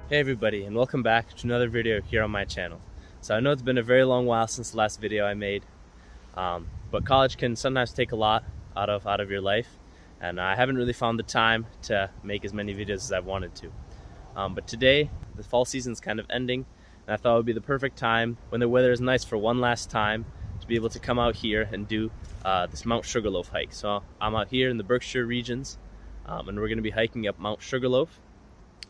Hey everybody, and welcome back to another video here on my channel. So I know it's been a very long while since the last video I made, but college can sometimes take a lot out of your life, and I haven't really found the time to make as many videos as I've wanted to. But today, the fall season's kind of ending, and I thought it would be the perfect time when the weather is nice for one last time to be able to come out here and do this Mount Sugarloaf hike. So I'm out here in the Berkshire regions, and we're going to be hiking up Mount Sugarloaf.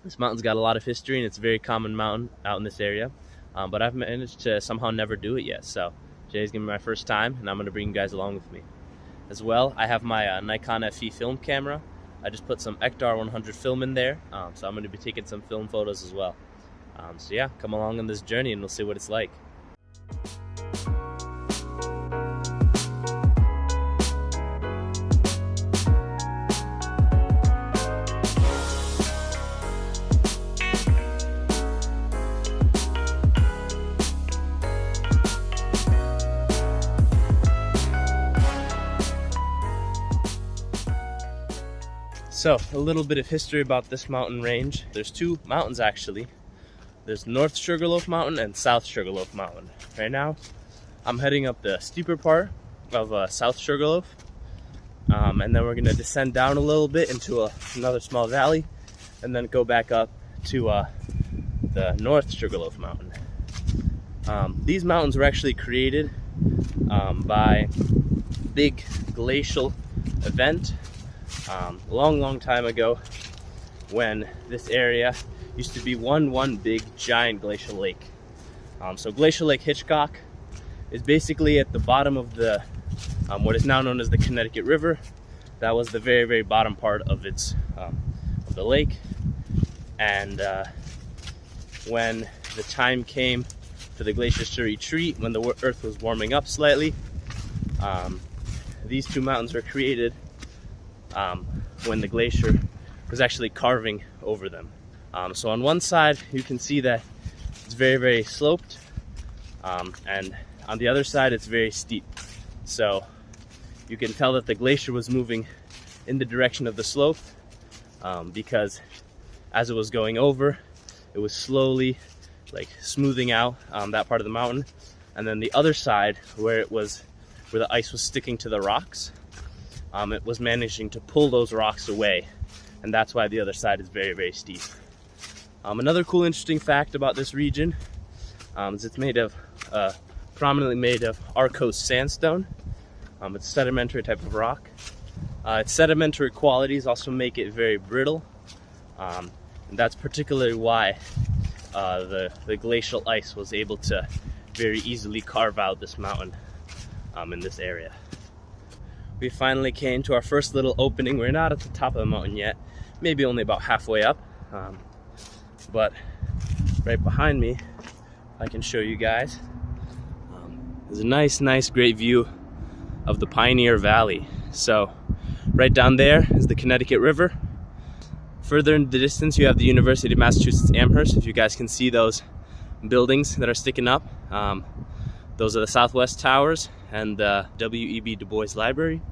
This mountain's got a lot of history, and it's a very common mountain out in this area, but I've managed to somehow never do it yet. So today's gonna be my first time, and I'm gonna bring you guys along with me. As well, I have my Nikon FE film camera. I just put some Ektar 100 film in there, so I'm gonna be taking some film photos as well. So yeah, come along on this journey and we'll see what it's like. So, a little bit of history about this mountain range. There's two mountains actually. There's North Sugarloaf Mountain and South Sugarloaf Mountain. Right now, I'm heading up the steeper part of South Sugarloaf. And then we're gonna descend down a little bit into another small valley, and then go back up to the North Sugarloaf Mountain. These mountains were actually created by a big glacial event a long time ago, when this area used to be one big giant glacial lake. So Glacial Lake Hitchcock is basically at the bottom of the what is now known as the Connecticut River. That was the very bottom part of its of the lake, and when the time came for the glaciers to retreat, when the earth was warming up slightly, these two mountains were created when the glacier was actually carving over them. So on one side you can see that it's very sloped, and on the other side it's very steep. So you can tell that the glacier was moving in the direction of the slope, because as it was going over, it was slowly like smoothing out that part of the mountain, and then the other side where the ice was sticking to the rocks, it was managing to pull those rocks away, and that's why the other side is very steep. Another cool interesting fact about this region is it's made of prominently made of Arkose sandstone. It's a sedimentary type of rock. Its sedimentary qualities also make it very brittle, and that's particularly why the glacial ice was able to very easily carve out this mountain in this area. We finally came to our first little opening. We're not at the top of the mountain yet, maybe only about halfway up, but right behind me, I can show you guys, there's a nice great view of the Pioneer Valley. So right down there is the Connecticut River. Further in the distance you have the University of Massachusetts Amherst. If you guys can see those buildings that are sticking up, those are the Southwest Towers and the W.E.B. Du Bois Library.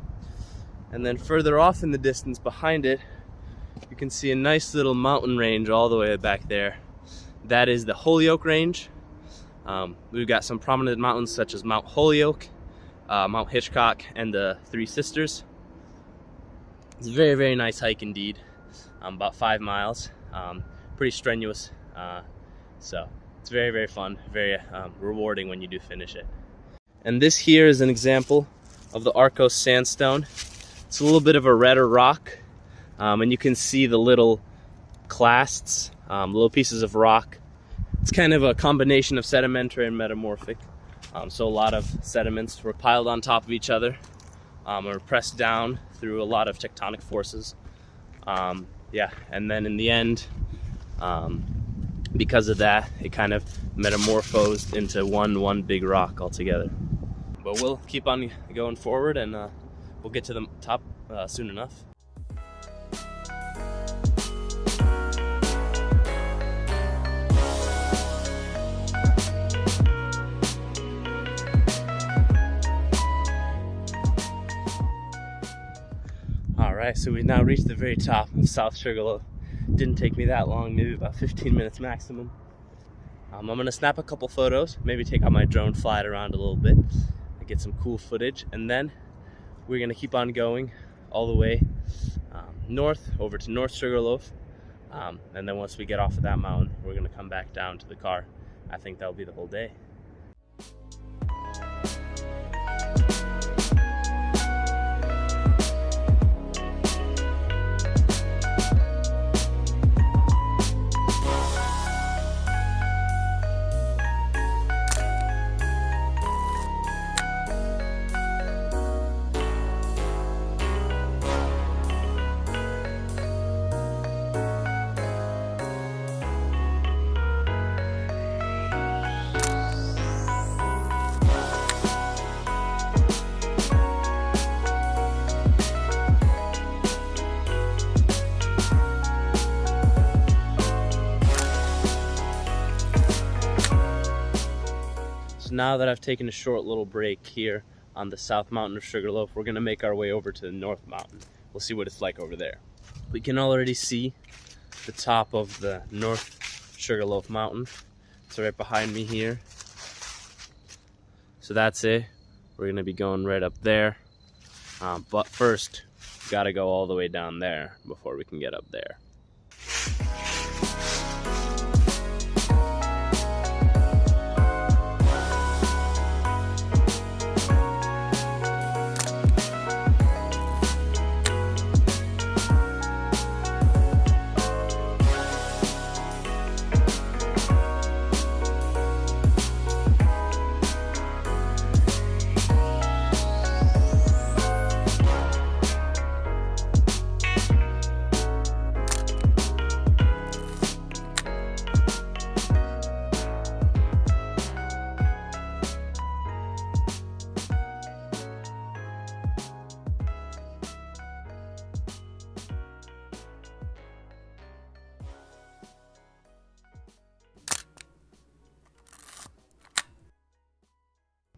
And then further off in the distance behind it, you can see a nice little mountain range all the way back there. That is the Holyoke Range. We've got some prominent mountains such as Mount Holyoke, Mount Hitchcock, and the Three Sisters. It's a very nice hike indeed, about 5 miles, pretty strenuous, so it's very fun, very rewarding when you do finish it. And this here is an example of the Arkose sandstone. It's a little bit of a redder rock, and you can see the little clasts, little pieces of rock. It's kind of a combination of sedimentary and metamorphic. So a lot of sediments were piled on top of each other, or pressed down through a lot of tectonic forces. Yeah, and then in the end, because of that, it kind of metamorphosed into one big rock altogether. But we'll keep on going forward, and we'll get to the top soon enough. Alright, so we've now reached the very top of South Sugarloaf. Didn't take me that long, maybe about 15 minutes maximum. I'm gonna snap a couple photos, maybe take out my drone, fly it around a little bit, and get some cool footage, and then we're gonna keep on going all the way north over to North Sugarloaf, and then once we get off of that mountain, we're gonna come back down to the car. I think that'll be the whole day. Now that I've taken a short little break here on the south mountain of Sugarloaf, we're gonna make our way over to the north mountain. We'll see what it's like over there. We can already see the top of the North Sugarloaf mountain. It's right behind me here. So that's it. We're gonna be going right up there. But first, we gotta go all the way down there before we can get up there.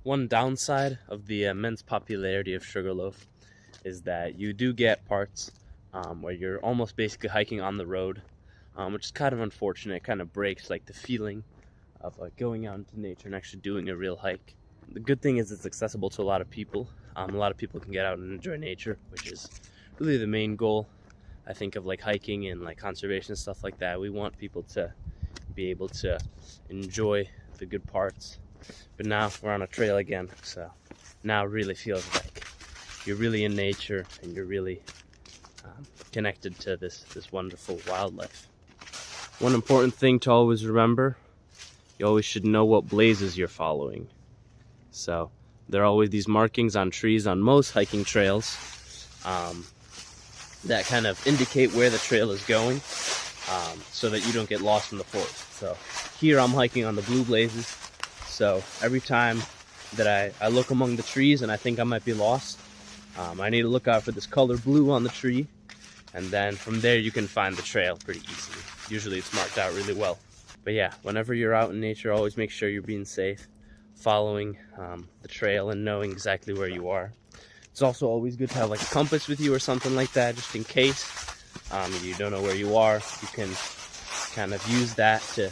One downside of the immense popularity of Sugarloaf is that you do get parts where you're almost basically hiking on the road, which is kind of unfortunate. It kind of breaks like the feeling of going out into nature and actually doing a real hike. The good thing is it's accessible to a lot of people. A lot of people can get out and enjoy nature, which is really the main goal, I think, of like hiking and like conservation and stuff like that. We want people to be able to enjoy the good parts. But now we're on a trail again, so now it really feels like you're really in nature and you're really connected to this wonderful wildlife. One important thing to always remember, you always should know what blazes you're following. So there are always these markings on trees on most hiking trails that kind of indicate where the trail is going, so that you don't get lost in the forest. So here I'm hiking on the blue blazes. So every time that I look among the trees and I think I might be lost, I need to look out for this color blue on the tree, and then from there you can find the trail pretty easily. Usually it's marked out really well. But yeah, whenever you're out in nature, always make sure you're being safe, following the trail and knowing exactly where you are. It's also always good to have like a compass with you or something like that, just in case you don't know where you are. You can kind of use that to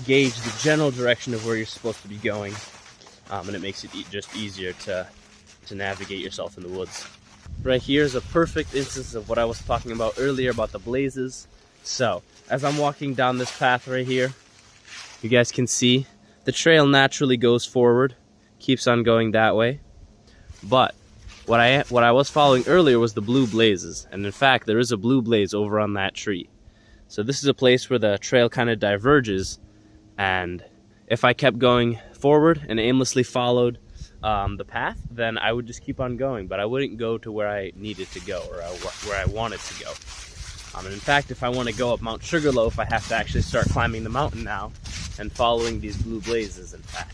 gauge the general direction of where you're supposed to be going, and it makes it just easier to navigate yourself in the woods. Right here is a perfect instance of what I was talking about earlier about the blazes. So as I'm walking down this path right here, you guys can see the trail naturally goes forward, keeps on going that way. But what I was following earlier was the blue blazes, and in fact there is a blue blaze over on that tree. So this is a place where the trail kind of diverges. And if I kept going forward and aimlessly followed the path, then I would just keep on going, but I wouldn't go to where I needed to go or where I wanted to go. And in fact, if I want to go up Mount Sugarloaf, I have to actually start climbing the mountain now and following these blue blazes, in fact.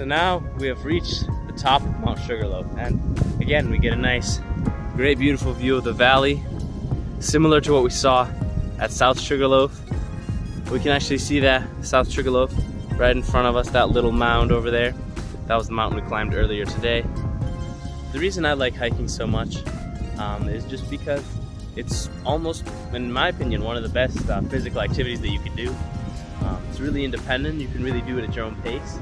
now we have reached the top of Mount Sugarloaf, and again we get a nice, great, beautiful view of the valley, similar to what we saw at South Sugarloaf. We can actually see that South Sugarloaf right in front of us, that little mound over there. That was the mountain we climbed earlier today. The reason I like hiking so much is just because it's almost, in my opinion, one of the best physical activities that you can do. It's really independent. You can really do it at your own pace.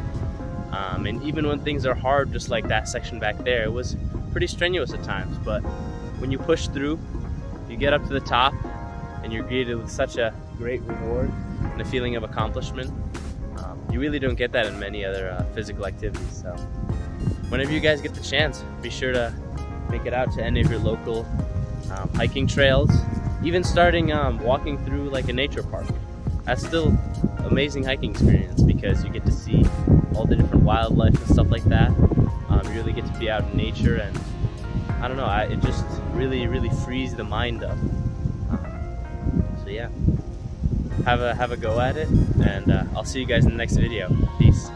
And even when things are hard, just like that section back there, it was pretty strenuous at times. But when you push through, you get up to the top, and you're greeted with such a great reward and a feeling of accomplishment. You really don't get that in many other physical activities. So whenever you guys get the chance, be sure to make it out to any of your local hiking trails. Even starting walking through like a nature park. That's still amazing hiking experience because you get to see all the different wildlife and stuff like that. You really get to be out in nature, and I don't know, it just really frees the mind up. So yeah, have a go at it, and I'll see you guys in the next video. Peace.